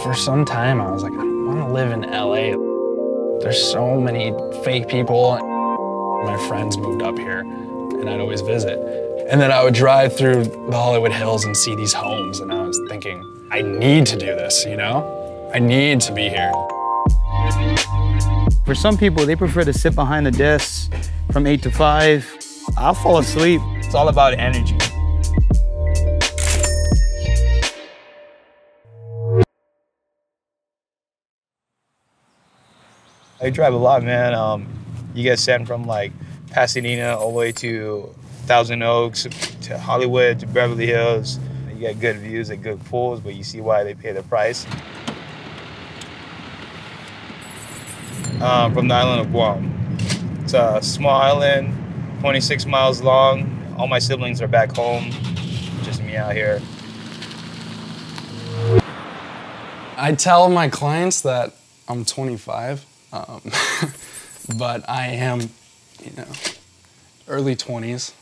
For some time, I was like, I want to live in LA. There's so many fake people. My friends moved up here, and I'd always visit. And then I would drive through the Hollywood Hills and see these homes, and I was thinking, I need to do this, you know? I need to be here. For some people, they prefer to sit behind the desk from 8 to 5. I'll fall asleep. It's all about energy. I drive a lot, man. You get sent from like Pasadena all the way to Thousand Oaks, to Hollywood, to Beverly Hills. You get good views and good pools, but you see why they pay the price. From the island of Guam. It's a small island, 26 miles long. All my siblings are back home, just me out here. I tell my clients that I'm 25. But I am, you know, early 20s.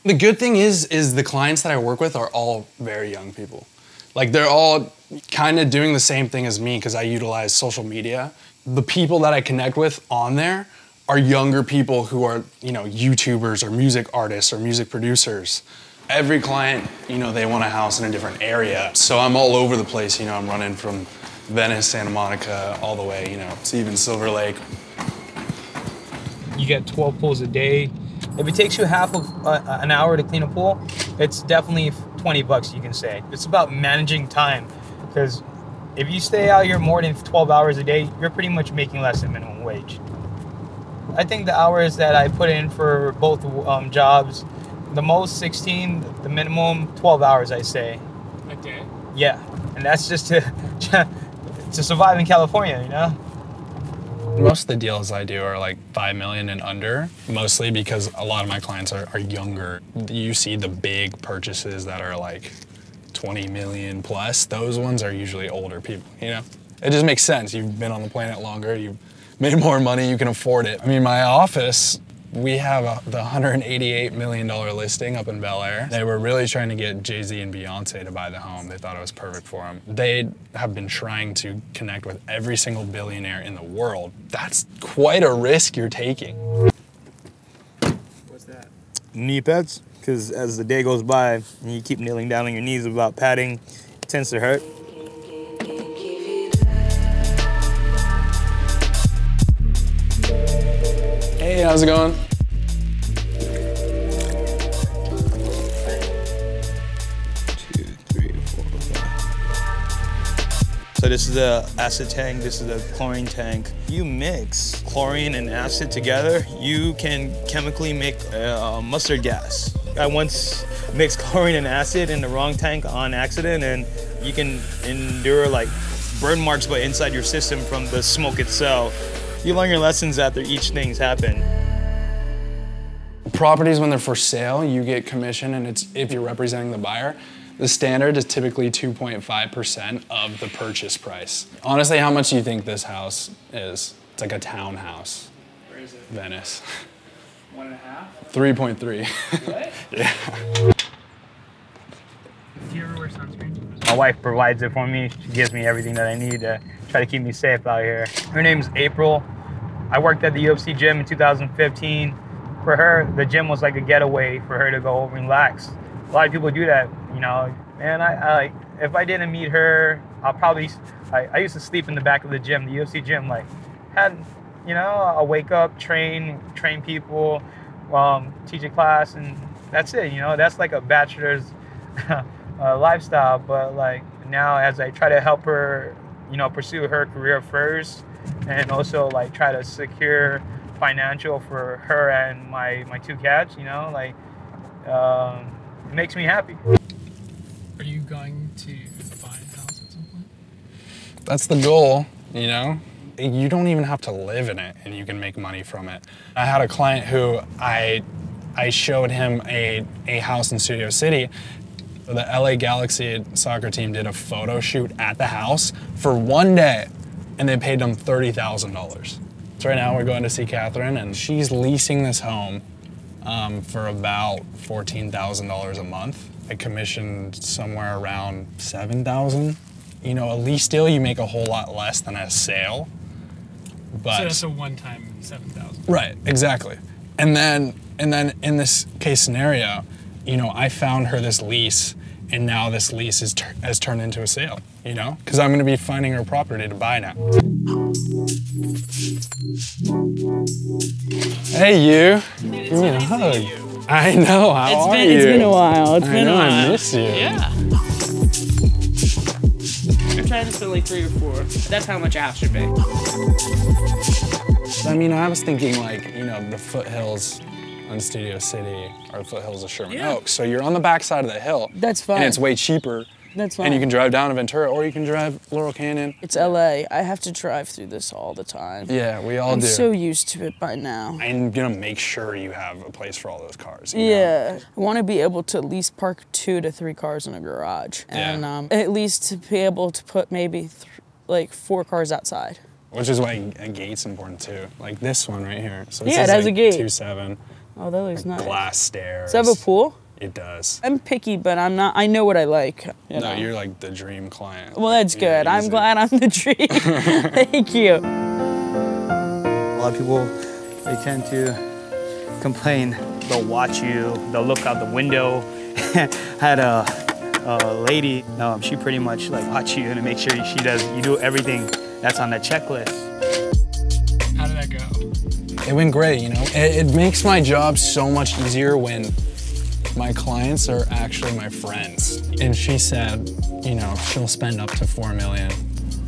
The good thing is the clients that I work with are all very young people. Like they're all kind of doing the same thing as me because I utilize social media. The people that I connect with on there are younger people who are, you know, YouTubers or music artists or music producers. Every client, you know, they want a house in a different area. So I'm all over the place, you know, I'm running from Venice, Santa Monica, all the way, you know, to even Silver Lake. You get 12 pools a day. If it takes you half of an hour to clean a pool, it's definitely 20 bucks, you can say. It's about managing time, because if you stay out here more than 12 hours a day, you're pretty much making less than minimum wage. I think the hours that I put in for both jobs, the most 16, the minimum 12 hours, I say. A day? Yeah, and that's just to survive in California, you know? Most of the deals I do are like 5 million and under, mostly because a lot of my clients are younger. You see the big purchases that are like 20 million plus, those ones are usually older people, you know? It just makes sense. You've been on the planet longer, you've made more money, you can afford it. I mean, my office, we have the $188 million listing up in Bel Air. They were really trying to get Jay-Z and Beyonce to buy the home. They thought it was perfect for them. They have been trying to connect with every single billionaire in the world. That's quite a risk you're taking. What's that? Knee pads, because as the day goes by and you keep kneeling down on your knees without padding, it tends to hurt. Hey, how's it going? So this is the acid tank, this is the chlorine tank. You mix chlorine and acid together, you can chemically make mustard gas. I once mixed chlorine and acid in the wrong tank on accident, and you can endure like burn marks but inside your system from the smoke itself. You learn your lessons after each thing's happened. Properties, when they're for sale, you get commission, and it's if you're representing the buyer. The standard is typically 2.5% of the purchase price. Honestly, how much do you think this house is? It's like a townhouse. Where is it? Venice. 1.5? 3.3. What? Yeah. Do you ever wear sunscreen? My wife provides it for me. She gives me everything that I need to try to keep me safe out here. Her name's April. I worked at the UFC gym in 2015. For her, the gym was like a getaway for her to go relax. A lot of people do that, you know. And I if I didn't meet her, I used to sleep in the back of the gym, the UFC gym. Like, had, you know, I'll wake up, train people, teach a class, and that's it. You know, that's like a bachelor's lifestyle. But like now, as I try to help her, you know, pursue her career first, and also like try to secure financial for her and my two cats, you know, like it makes me happy. Are you going to buy a house at some point? That's the goal, you know? You don't even have to live in it, and you can make money from it. I had a client who I showed him a house in Studio City. The LA Galaxy soccer team did a photo shoot at the house for one day, and they paid him $30,000. So right now we're going to see Catherine, and she's leasing this home for about $14,000 a month. I commissioned somewhere around $7,000 you know, a lease deal, you make a whole lot less than a sale. But so that's a one-time 7,000. Right, exactly. And then in this case scenario, you know, I found her this lease, and now this lease has turned into a sale, you know? Because I'm gonna be finding her property to buy now. Hey, you. Give me a hug. I know, how are you? It's been a while, it's been a while. I miss you. Yeah. I'm trying to spend like 3 or 4. That's how much a house should be. I mean, I was thinking like, you know, the foothills on Studio City or the foothills of Sherman Oaks. So you're on the backside of the hill. That's fine. And it's way cheaper. That's fine. And you can drive down to Ventura, or you can drive Laurel Canyon. It's LA. I have to drive through this all the time. Yeah, we all I'm do. so used to it by now. I'm gonna make sure you have a place for all those cars. You Yeah, I want to be able to at least park 2 to 3 cars in a garage, and at least to be able to put maybe like 4 cars outside. Which is why a gate's important too. Like this one right here. So Yeah, it has like a gate. 2.7. Oh, that looks nice. Glass stairs. Does it have a pool? It does. I'm picky, but I'm not. I know what I like. You know? You're like the dream client. Well, that's good. I'm glad I'm the dream. Thank you. A lot of people, they tend to complain. They'll watch you, they'll look out the window. Had a lady, she pretty much like watch you and make sure you do everything that's on the checklist. How did that go? It went great, you know? It makes my job so much easier when my clients are actually my friends. And she said, you know, she'll spend up to $4 million.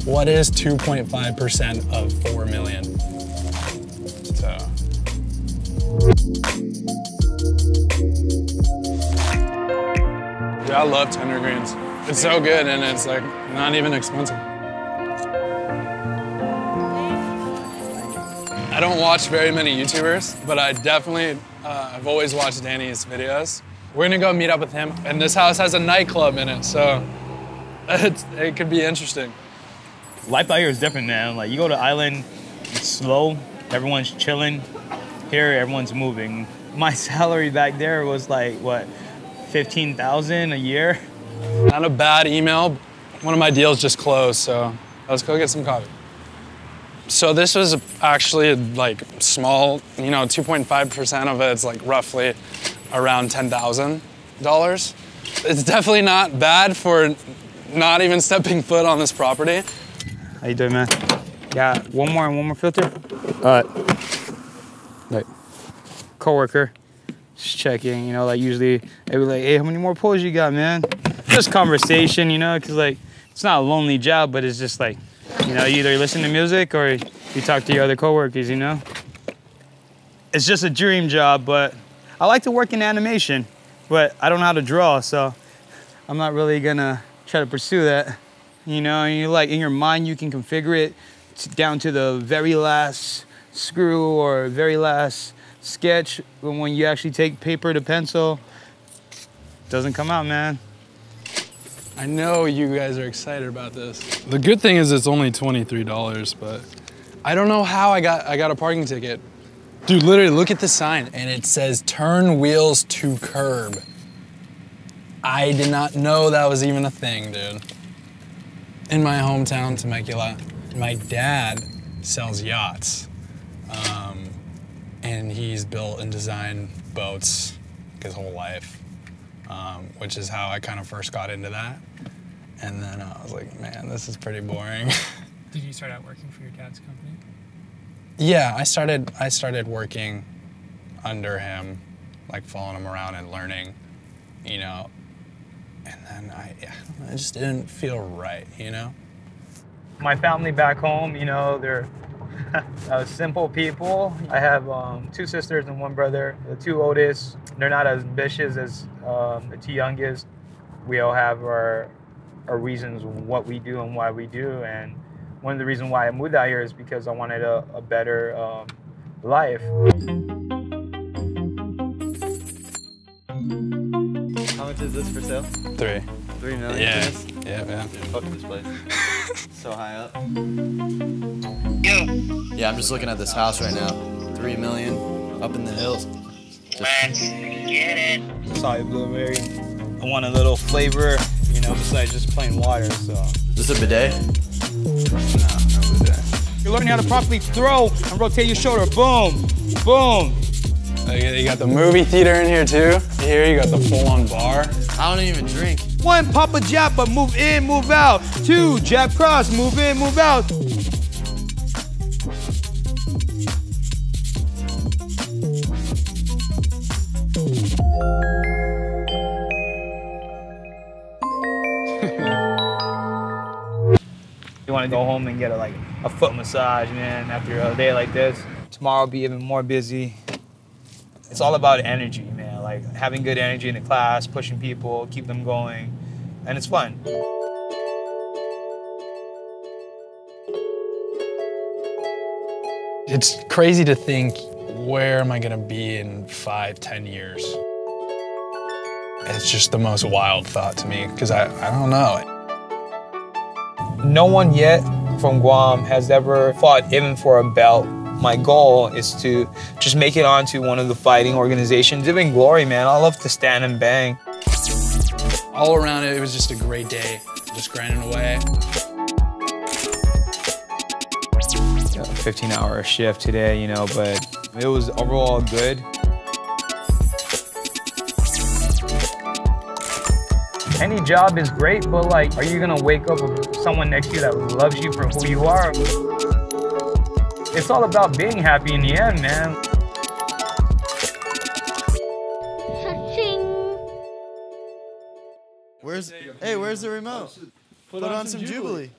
What is 2.5% of $4 million? So. Yeah, I love tender greens. It's so good, and it's like not even expensive. I don't watch very many YouTubers, but I definitely, I've always watched Danny's videos. We're gonna go meet up with him, and this house has a nightclub in it, so it could be interesting. Life out here is different, man. Like, you go to Island, it's slow, everyone's chilling. Here, everyone's moving. My salary back there was like, what, 15,000 a year? Not a bad email. One of my deals just closed, so let's go get some coffee. So this was actually like small, you know, 2.5% of it's like roughly around $10,000. It's definitely not bad for not even stepping foot on this property. How you doing, man? Got one more filter. Like, coworker, just checking, you know, like usually they be like, hey, how many more pulls you got, man? Just conversation, you know, cause like, it's not a lonely job, but it's just like, you know, you either listen to music or you talk to your other coworkers, you know? It's just a dream job, but I like to work in animation, but I don't know how to draw, so I'm not really gonna try to pursue that. You know, and you like, in your mind, you can configure it down to the very last screw or very last sketch, but when you actually take paper to pencil, it doesn't come out, man. I know you guys are excited about this. The good thing is it's only $23, but I don't know how I got a parking ticket. Dude, literally, look at the sign, and it says turn wheels to curb. I did not know that was even a thing, dude. In my hometown, Temecula, my dad sells yachts. And he's built and designed boats his whole life, which is how I kind of first got into that. And then I was like, man, this is pretty boring. Did you start out working for your dad's company? Yeah, I started working under him, like following him around and learning, you know. And then I just didn't feel right, you know? My family back home, you know, they're simple people. I have 2 sisters and 1 brother. The 2 oldest, they're not as ambitious as the 2 youngest. We all have our reasons what we do and why we do. And one of the reasons why I moved out here is because I wanted a better life. How much is this for sale? 3. 3 million. Yeah. For this? Yeah, man. Dude, fuck this place. So high up. Yeah, I'm just looking at this house right now. 3 million up in the hills. Let's get it. Sorry, blueberry. I want a little flavor, you know, besides just plain water, so. Is this a bidet? No bidet. You're learning how to properly throw and rotate your shoulder. Boom, boom. You got the movie theater in here too. Here you got the full-on bar. I don't even drink. 1, pop a jab, but move in, move out. 2, jab cross, move in, move out. You want to go home and get a foot massage, man, after a day like this. Tomorrow will be even more busy. It's all about energy, man. Like having good energy in the class, pushing people, keep them going, and it's fun. It's crazy to think, where am I gonna be in 5, 10 years? It's just the most wild thought to me, because I don't know. No one yet from Guam has ever fought even for a belt. My goal is to just make it onto one of the fighting organizations. Even glory, man. I love to stand and bang. All around it was just a great day, just grinding away. A 15-hour shift today, you know, but it was overall good. Any job is great, but like, are you gonna wake up with someone next to you that loves you for who you are? It's all about being happy in the end, man. Where's the remote? Put on some Jubilee.